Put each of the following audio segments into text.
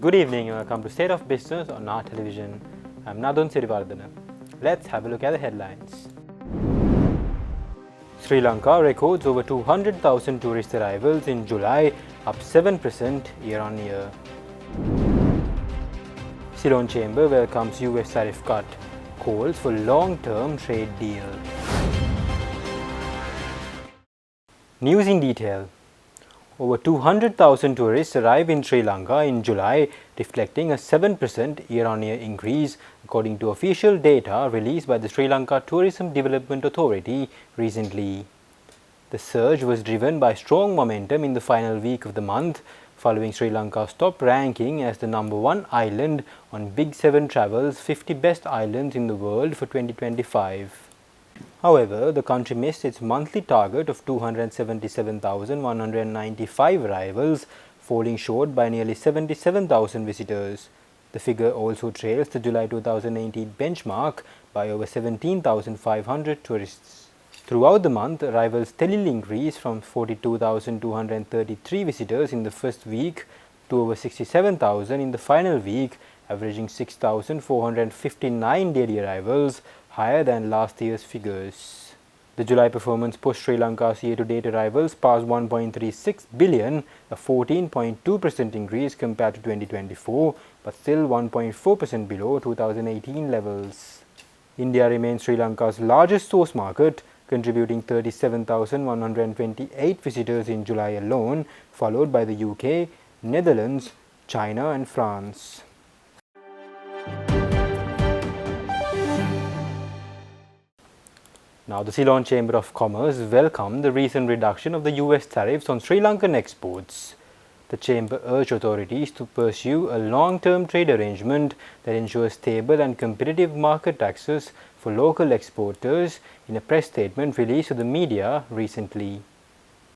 Good evening and welcome to State of Business on our television. I'm Nadun Sirivardhana. Let's have a look at the headlines. Sri Lanka records over 200,000 tourist arrivals in July, up 7% year-on-year. Ceylon Chamber welcomes US tariff cut, calls for long-term trade deal. News in detail. Over 200,000 tourists arrive in Sri Lanka in July, reflecting a 7% year-on-year increase, according to official data released by the Sri Lanka Tourism Development Authority recently. The surge was driven by strong momentum in the final week of the month, following Sri Lanka's top ranking as the #1 island on Big 7 Travel's 50 Best Islands in the World for 2025. However, the country missed its monthly target of 277,195 arrivals, falling short by nearly 77,000 visitors. The figure also trails the July 2018 benchmark by over 17,500 tourists. Throughout the month, arrivals steadily increased from 42,233 visitors in the first week to over 67,000 in the final week, averaging 6,459 daily arrivals, higher than last year's figures. The July performance pushed Sri Lanka's year-to-date arrivals past 1.36 billion, a 14.2% increase compared to 2024, but still 1.4% below 2018 levels. India remains Sri Lanka's largest source market, contributing 37,128 visitors in July alone, followed by the UK, Netherlands, China and France. Now, the Ceylon Chamber of Commerce welcomed the recent reduction of the US tariffs on Sri Lankan exports. The chamber urged authorities to pursue a long-term trade arrangement that ensures stable and competitive market access for local exporters in a press statement released to the media recently.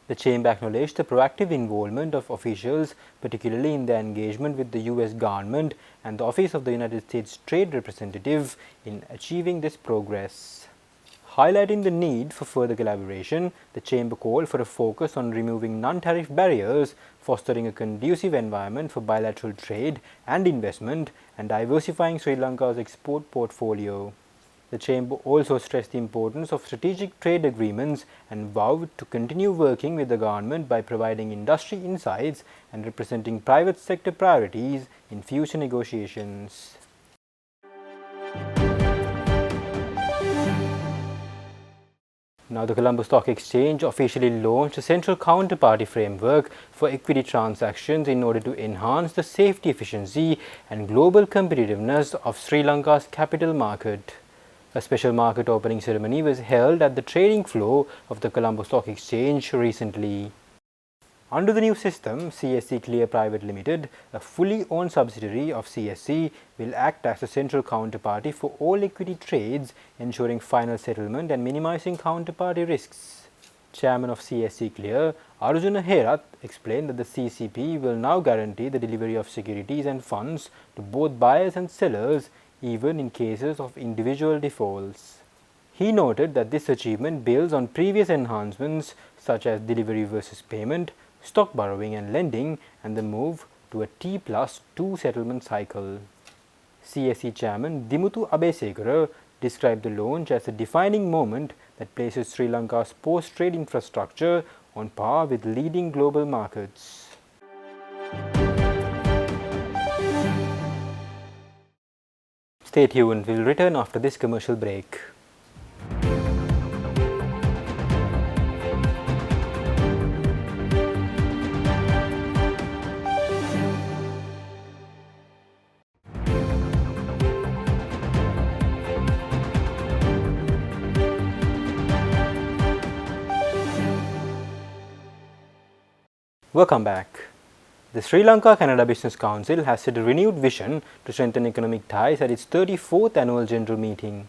The chamber acknowledged the proactive involvement of officials, particularly in their engagement with the US government and the Office of the United States Trade Representative in achieving this progress. Highlighting the need for further collaboration, the Chamber called for a focus on removing non-tariff barriers, fostering a conducive environment for bilateral trade and investment, and diversifying Sri Lanka's export portfolio. The Chamber also stressed the importance of strategic trade agreements and vowed to continue working with the government by providing industry insights and representing private sector priorities in future negotiations. Now, the Colombo Stock Exchange officially launched a central counterparty framework for equity transactions in order to enhance the safety, efficiency and global competitiveness of Sri Lanka's capital market. A special market opening ceremony was held at the trading floor of the Colombo Stock Exchange recently. Under the new system, CSC Clear Private Limited, a fully owned subsidiary of CSC, will act as a central counterparty for all equity trades, ensuring final settlement and minimizing counterparty risks. Chairman of CSC Clear, Arjuna Herath, explained that the CCP will now guarantee the delivery of securities and funds to both buyers and sellers, even in cases of individual defaults. He noted that this achievement builds on previous enhancements such as delivery versus payment, stock borrowing and lending, and the move to a T+2 settlement cycle. CSE Chairman Dimuthu Abesekara described the launch as a defining moment that places Sri Lanka's post-trade infrastructure on par with leading global markets. Stay tuned, we'll return after this commercial break. Welcome back. The Sri Lanka-Canada Business Council has set a renewed vision to strengthen economic ties at its 34th annual general meeting.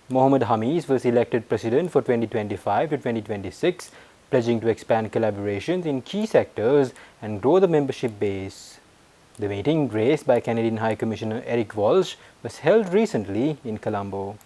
Mohammed Hamis was elected president for 2025 to 2026, pledging to expand collaborations in key sectors and grow the membership base. The meeting, graced by Canadian High Commissioner Eric Walsh, was held recently in Colombo.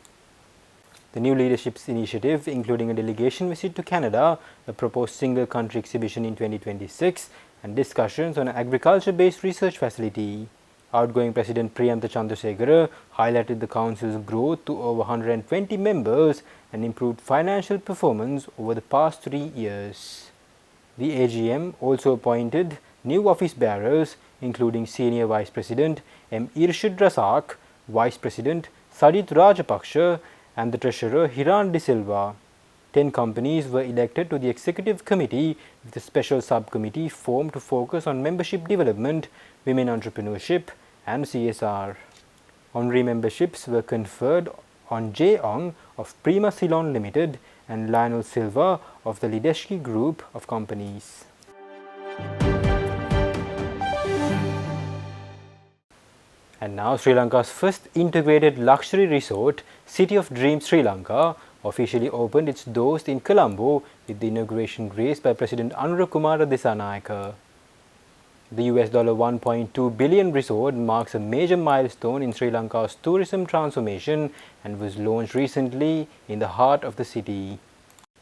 The new leadership's initiative, including a delegation visit to Canada, a proposed single-country exhibition in 2026, and discussions on an agriculture-based research facility, Outgoing President Priyantha Chandrasekhara highlighted the council's growth to over 120 members and improved financial performance over the past 3 years. The AGM also appointed new office bearers, including Senior Vice President M. Irshad Rasak, Vice President Sajid Rajapaksha, and the Treasurer Hiran De Silva. 10 companies were elected to the Executive Committee, with a special subcommittee formed to focus on membership development, women entrepreneurship, and CSR. Honorary memberships were conferred on Jay Ong of Prima Ceylon Limited and Lionel Silva of the Lideshki Group of Companies. And now Sri Lanka's first integrated luxury resort, City of Dreams Sri Lanka, officially opened its doors in Colombo with the inauguration graced by President Anurukumara Dissanayake. The US $1.2 billion resort marks a major milestone in Sri Lanka's tourism transformation and was launched recently in the heart of the city.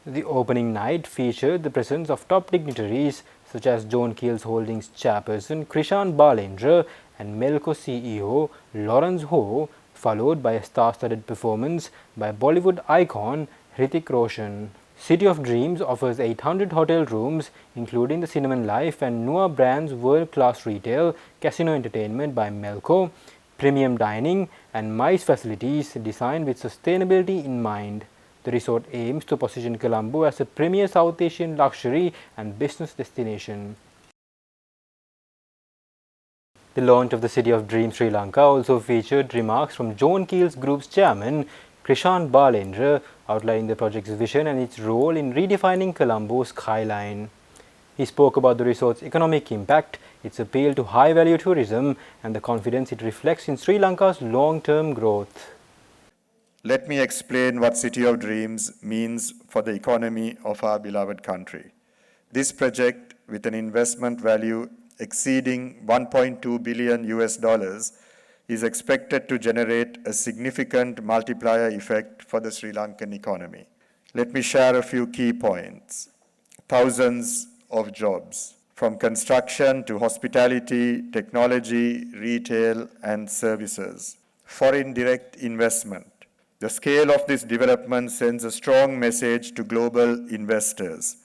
The opening night featured the presence of top dignitaries such as John Keel's Holdings chairperson Krishan Balendra and Melco CEO Lawrence Ho, followed by a star-studded performance by Bollywood icon Hrithik Roshan. City of Dreams offers 800 hotel rooms, including the Cinnamon Life and Nua Brands world-class retail, casino entertainment by Melco, premium dining, and MICE facilities designed with sustainability in mind. The resort aims to position Colombo as a premier South Asian luxury and business destination. The launch of the City of Dreams Sri Lanka also featured remarks from John Keel's Group's chairman, Krishan Balendra, outlining the project's vision and its role in redefining Colombo's skyline. He spoke about the resort's economic impact, its appeal to high-value tourism, and the confidence it reflects in Sri Lanka's long-term growth. Let me explain what City of Dreams means for the economy of our beloved country. This project, with an investment value exceeding $1.2 billion, is expected to generate a significant multiplier effect for the Sri Lankan economy. Let me share a few key points. Thousands of jobs, from construction to hospitality, technology, retail, and services. Foreign direct investment. The scale of this development sends a strong message to global investors.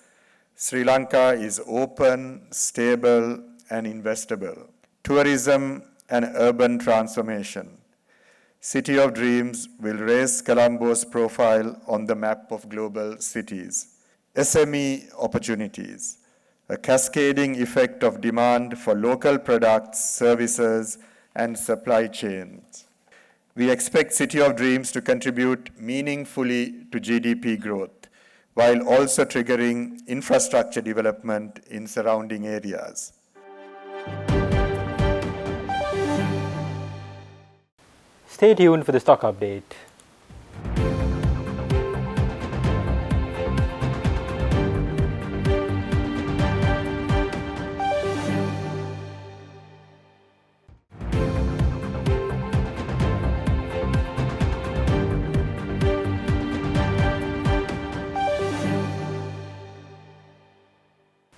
Sri Lanka is open, stable, and investable. Tourism and urban transformation. City of Dreams will raise Colombo's profile on the map of global cities. SME opportunities. A cascading effect of demand for local products, services, and supply chains. We expect City of Dreams to contribute meaningfully to GDP growth, while also triggering infrastructure development in surrounding areas. Stay tuned for the stock update.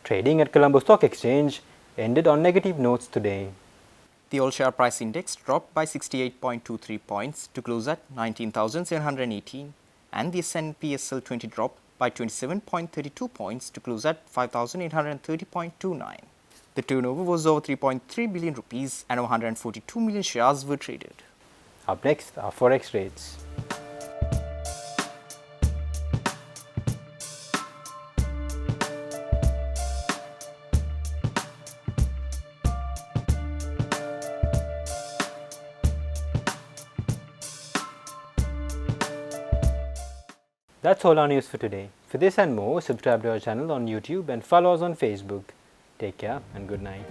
Trading at Colombo Stock Exchange ended on negative notes today. The all-share price index dropped by 68.23 points to close at 19,718, and the S&P SL20 dropped by 27.32 points to close at 5,830.29. The turnover was over 3.3 billion rupees and 142 million shares were traded. Up next are Forex rates. That's all our news for today. For this and more, subscribe to our channel on YouTube and follow us on Facebook. Take care and good night.